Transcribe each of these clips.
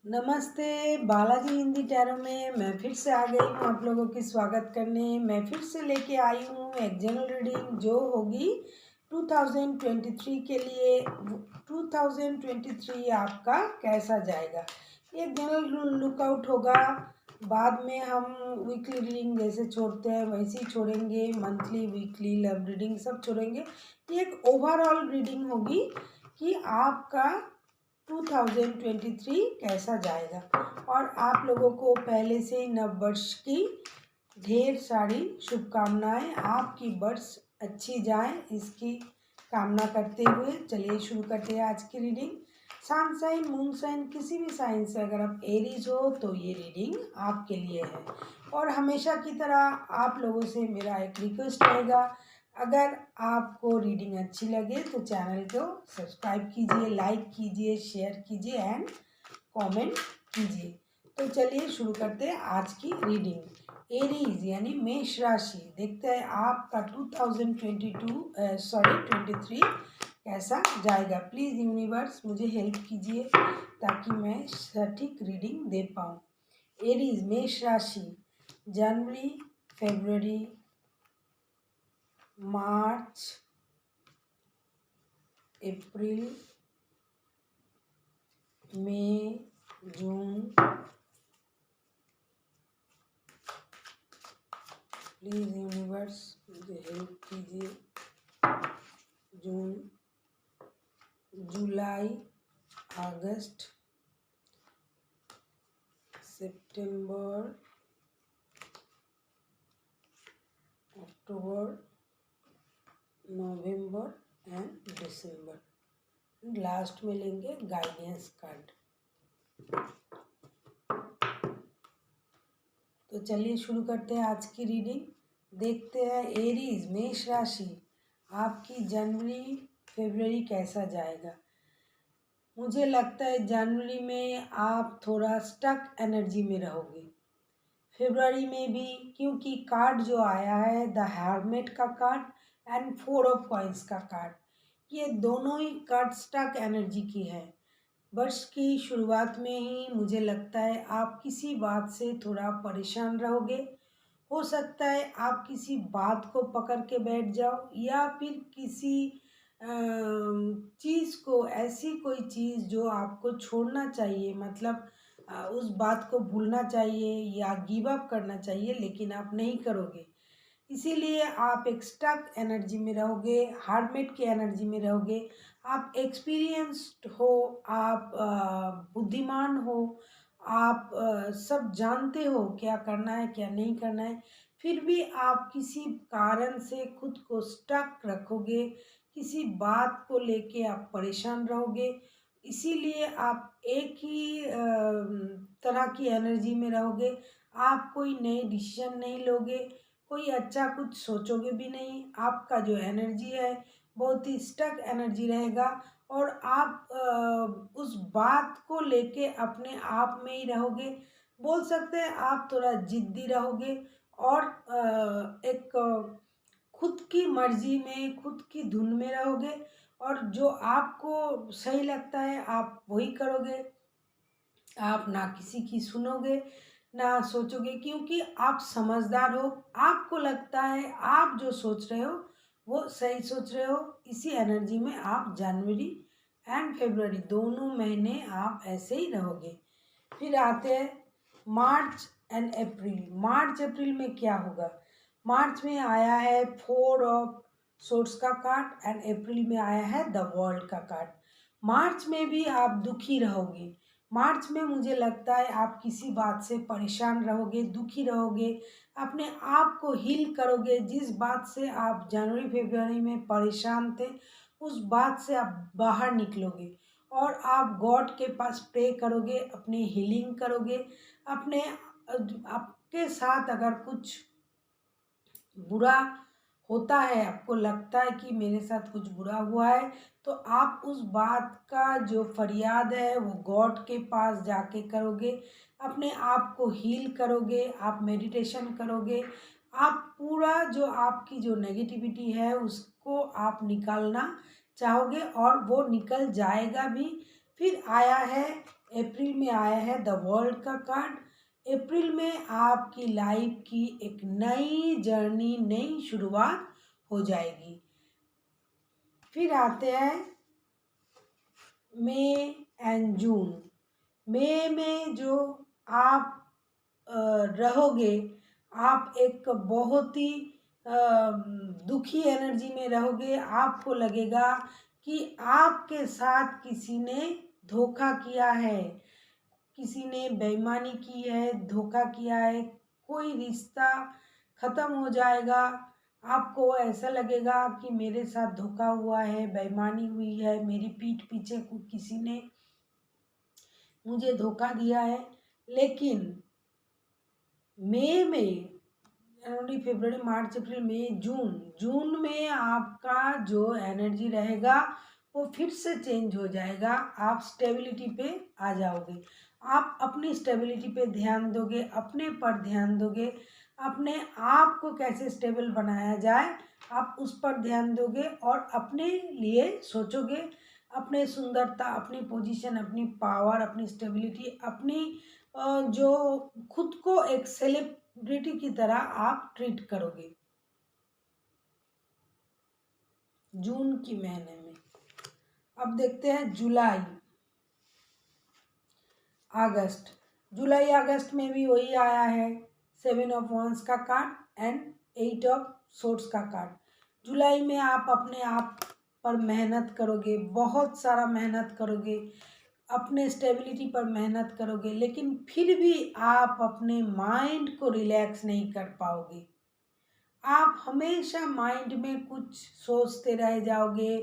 नमस्ते। बालाजी हिंदी टैरो में मैं फिर से आ गई हूँ आप लोगों की स्वागत करने। मैं फिर से लेके आई हूँ एक जनरल रीडिंग जो होगी 2023 के लिए। 2023 आपका कैसा जाएगा, एक जनरल लुकआउट होगा। बाद में हम वीकली रीडिंग जैसे छोड़ते हैं वैसे ही छोड़ेंगे, मंथली वीकली लव रीडिंग सब छोड़ेंगे। एक ओवरऑल रीडिंग होगी कि आपका 2023 कैसा जाएगा। और आप लोगों को पहले से ही नव वर्ष की ढेर सारी शुभकामनाएं। आपकी वर्ष अच्छी जाए इसकी कामना करते हुए चलिए शुरू करते हैं आज की reading. Sun sign, moon sign, किसी भी साइन से अगर आप एरीज हो तो ये रीडिंग आपके लिए है। और हमेशा की तरह आप लोगों से मेरा एक रिक्वेस्ट रहेगा, अगर आपको रीडिंग अच्छी लगे तो चैनल को सब्सक्राइब कीजिए, लाइक कीजिए, शेयर कीजिए एंड कमेंट कीजिए। तो चलिए शुरू करते हैं आज की रीडिंग। एरीज यानी मेष राशि, देखते हैं आपका 2023 कैसा जाएगा। प्लीज़ यूनिवर्स मुझे हेल्प कीजिए ताकि मैं सटीक रीडिंग दे पाऊँ। एरीज मेष राशि, जनवरी, फरवरी, मार्च, अप्रैल, मई, जून। प्लीज़ यूनिवर्स मुझे हेल्प कीजिए। जून, जुलाई, अगस्त, सितंबर, अक्टूबर, नवंबर एंड दिसंबर। लास्ट में लेंगे गाइडेंस कार्ड। तो चलिए शुरू करते हैं आज की रीडिंग। देखते हैं एरीज मेष राशि, आपकी जनवरी फरवरी कैसा जाएगा। मुझे लगता है जनवरी में आप थोड़ा स्टक एनर्जी में रहोगे। फरवरी में भी, क्योंकि कार्ड जो आया है द हर्मिट का कार्ड एंड 4 ऑफ कॉइंस का कार्ड, ये दोनों ही कार्ड स्टक एनर्जी की है। वर्ष की शुरुआत में ही मुझे लगता है आप किसी बात से थोड़ा परेशान रहोगे। हो सकता है आप किसी बात को पकड़ के बैठ जाओ या फिर किसी चीज़ को, ऐसी कोई चीज़ जो आपको छोड़ना चाहिए, मतलब उस बात को भूलना चाहिए या गिव अप करना चाहिए, लेकिन आप नहीं करोगे। इसीलिए आप एक स्टक एनर्जी में रहोगे, हार्टमेट की एनर्जी में रहोगे। आप एक्सपीरियंस्ड हो, आप बुद्धिमान हो, आप सब जानते हो क्या करना है क्या नहीं करना है, फिर भी आप किसी कारण से खुद को स्टक रखोगे, किसी बात को लेके आप परेशान रहोगे। इसीलिए आप एक ही तरह की एनर्जी में रहोगे। आप कोई नए डिसीजन नहीं लोगे, कोई अच्छा कुछ सोचोगे भी नहीं। आपका जो एनर्जी है बहुत ही स्टक एनर्जी रहेगा और आप उस बात को लेके अपने आप में ही रहोगे। बोल सकते हैं आप थोड़ा जिद्दी रहोगे और एक खुद की मर्जी में, खुद की धुन में रहोगे और जो आपको सही लगता है आप वही करोगे। आप ना किसी की सुनोगे ना सोचोगे, क्योंकि आप समझदार हो। आपको लगता है आप जो सोच रहे हो वो सही सोच रहे हो। इसी एनर्जी में आप जनवरी एंड फरवरी दोनों महीने आप ऐसे ही रहोगे। फिर आते हैं मार्च एंड अप्रैल। मार्च अप्रैल में क्या होगा। मार्च में आया है 4 ऑफ सोर्ट्स का कार्ड एंड अप्रैल में आया है द वर्ल्ड का कार्ड। मार्च में भी आप दुखी रहोगे। मार्च में मुझे लगता है आप किसी बात से परेशान रहोगे, दुखी रहोगे, अपने आप को हील करोगे। जिस बात से आप जनवरी फरवरी में परेशान थे उस बात से आप बाहर निकलोगे और आप गॉड के पास प्रे करोगे, अपनी हीलिंग करोगे। अपने आपके साथ अगर कुछ बुरा होता है, आपको लगता है कि मेरे साथ कुछ बुरा हुआ है, तो आप उस बात का जो फरियाद है वो गॉड के पास जाके करोगे, अपने आप को हील करोगे, आप मेडिटेशन करोगे, आप पूरा जो आपकी जो नेगेटिविटी है उसको आप निकालना चाहोगे और वो निकल जाएगा भी। फिर आया है अप्रैल में आया है द वर्ल्ड का कार्ड। अप्रैल में आपकी लाइफ की एक नई जर्नी, नई शुरुआत हो जाएगी। फिर आते हैं मई एंड जून। मई में जो आप रहोगे, आप एक बहुत ही दुखी एनर्जी में रहोगे। आपको लगेगा कि आपके साथ किसी ने धोखा किया है, किसी ने बेईमानी की है, धोखा किया है, कोई रिश्ता ख़त्म हो जाएगा। आपको ऐसा लगेगा कि मेरे साथ धोखा हुआ है, बेईमानी हुई है, मेरी पीठ पीछे किसी ने मुझे धोखा दिया है। लेकिन मई में, जनवरी फरवरी मार्च अप्रैल मई जून, जून में आपका जो एनर्जी रहेगा वो फिर से चेंज हो जाएगा। आप स्टेबिलिटी पे आ जाओगे। आप अपनी स्टेबिलिटी पे ध्यान दोगे, अपने पर ध्यान दोगे, अपने आप को कैसे स्टेबल बनाया जाए आप उस पर ध्यान दोगे और अपने लिए सोचोगे। अपने सुंदरता, अपनी पोजीशन, अपनी पावर, अपनी स्टेबिलिटी, अपनी जो खुद को एक सेलिब्रिटी की तरह आप ट्रीट करोगे जून की महीने में। अब देखते हैं जुलाई अगस्त। जुलाई अगस्त में भी वही आया है, 7 ऑफ वंस का कार्ड एंड 8 ऑफ सोर्ड्स का कार्ड। जुलाई में आप अपने आप पर मेहनत करोगे, बहुत सारा मेहनत करोगे, अपने स्टेबिलिटी पर मेहनत करोगे, लेकिन फिर भी आप अपने माइंड को रिलैक्स नहीं कर पाओगे। आप हमेशा माइंड में कुछ सोचते रह जाओगे।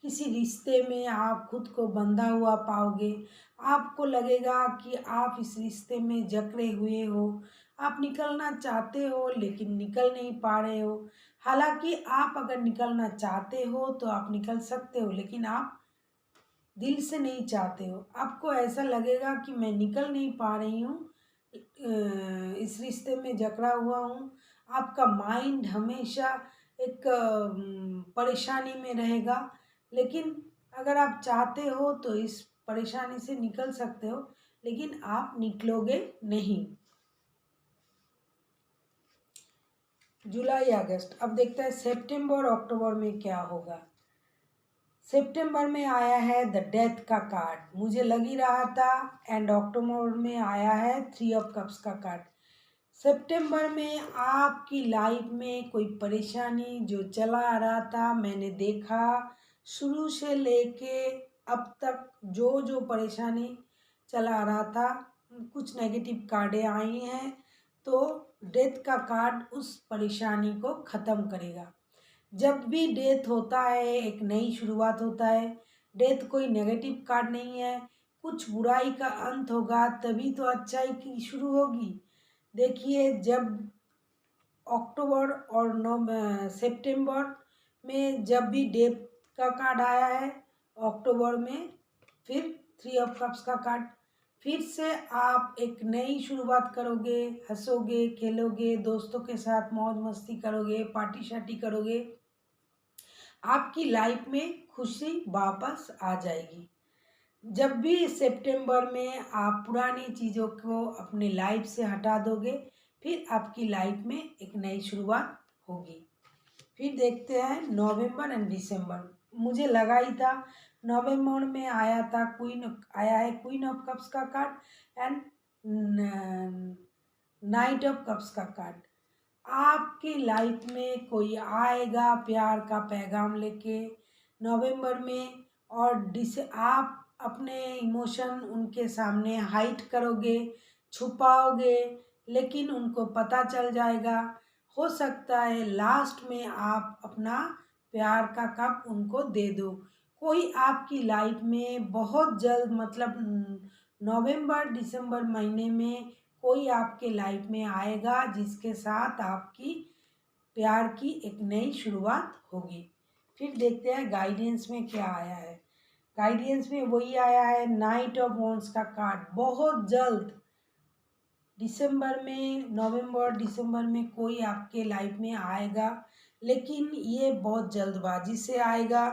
किसी रिश्ते में आप खुद को बंधा हुआ पाओगे। आपको लगेगा कि आप इस रिश्ते में जकड़े हुए हो। आप निकलना चाहते हो लेकिन निकल नहीं पा रहे हो। हालांकि आप अगर निकलना चाहते हो तो आप निकल सकते हो, लेकिन आप दिल से नहीं चाहते हो। आपको ऐसा लगेगा कि मैं निकल नहीं पा रही हूँ, इस रिश्ते में जकड़ा हुआ हूँ। आपका माइंड हमेशा एक परेशानी में रहेगा। लेकिन अगर आप चाहते हो तो इस परेशानी से निकल सकते हो, लेकिन आप निकलोगे नहीं। जुलाई अगस्त। अब देखते हैं सितंबर अक्टूबर में क्या होगा। सितंबर में आया है द डेथ का कार्ड, मुझे लग ही रहा था। एंड अक्टूबर में आया है 3 ऑफ कप्स का कार्ड। सितंबर में आपकी लाइफ में कोई परेशानी जो चला आ रहा था, मैंने देखा शुरू से लेके अब तक जो जो परेशानी चला आ रहा था, कुछ नेगेटिव कार्डें आई हैं, तो डेथ का कार्ड उस परेशानी को ख़त्म करेगा। जब भी डेथ होता है एक नई शुरुआत होता है। डेथ कोई नेगेटिव कार्ड नहीं है। कुछ बुराई का अंत होगा तभी तो अच्छाई की शुरू होगी। देखिए, जब अक्टूबर और सितंबर में जब भी डेथ का कार्ड आया है, अक्टूबर में फिर 3 ऑफ कप्स का कार्ड, फिर से आप एक नई शुरुआत करोगे, हंसोगे, खेलोगे, दोस्तों के साथ मौज मस्ती करोगे, पार्टी शार्टी करोगे। आपकी लाइफ में खुशी वापस आ जाएगी। जब भी सितंबर में आप पुरानी चीज़ों को अपनी लाइफ से हटा दोगे, फिर आपकी लाइफ में एक नई शुरुआत होगी। फिर देखते हैं नवंबर एंड दिसंबर। मुझे लगा ही था नवंबर में आया था आया है क्वीन ऑफ कप्स का card and night of cups का कार्ड। आपकी लाइफ में कोई आएगा प्यार का पैगाम लेके नवंबर में, और आप अपने इमोशन उनके सामने हाइड करोगे, छुपाओगे, लेकिन उनको पता चल जाएगा। हो सकता है लास्ट में आप अपना प्यार का कप उनको दे दो। कोई आपकी लाइफ में बहुत जल्द, मतलब नवंबर दिसंबर महीने में कोई आपके लाइफ में आएगा जिसके साथ आपकी प्यार की एक नई शुरुआत होगी। फिर देखते हैं गाइडेंस में क्या आया है। गाइडेंस में वही आया है नाइट ऑफ वॉन्ड्स का कार्ड। बहुत जल्द दिसंबर में, नवंबर दिसंबर में कोई आपके लाइफ में आएगा, लेकिन ये बहुत जल्दबाजी से आएगा।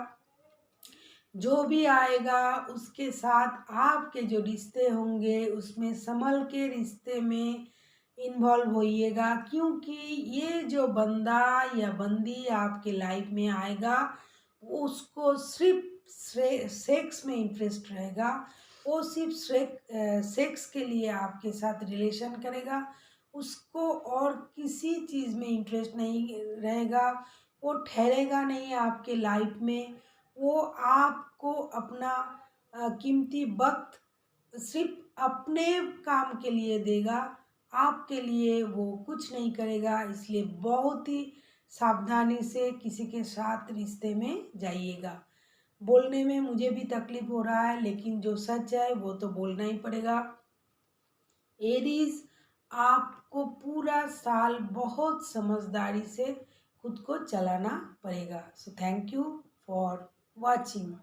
जो भी आएगा उसके साथ आपके जो रिश्ते होंगे उसमें संभल के रिश्ते में इन्वॉल्व होइएगा, क्योंकि ये जो बंदा या बंदी आपके लाइफ में आएगा उसको सिर्फ सेक्स में इंटरेस्ट रहेगा। वो सिर्फ सेक्स के लिए आपके साथ रिलेशन करेगा, उसको और किसी चीज़ में इंटरेस्ट नहीं रहेगा। वो ठहरेगा नहीं आपके लाइफ में। वो आपको अपना कीमती वक्त सिर्फ अपने काम के लिए देगा, आपके लिए वो कुछ नहीं करेगा। इसलिए बहुत ही सावधानी से किसी के साथ रिश्ते में जाइएगा। बोलने में मुझे भी तकलीफ हो रहा है, लेकिन जो सच है वो तो बोलना ही पड़ेगा। एरीज, आपको पूरा साल बहुत समझदारी से खुद को चलाना पड़ेगा। So thank you for watching.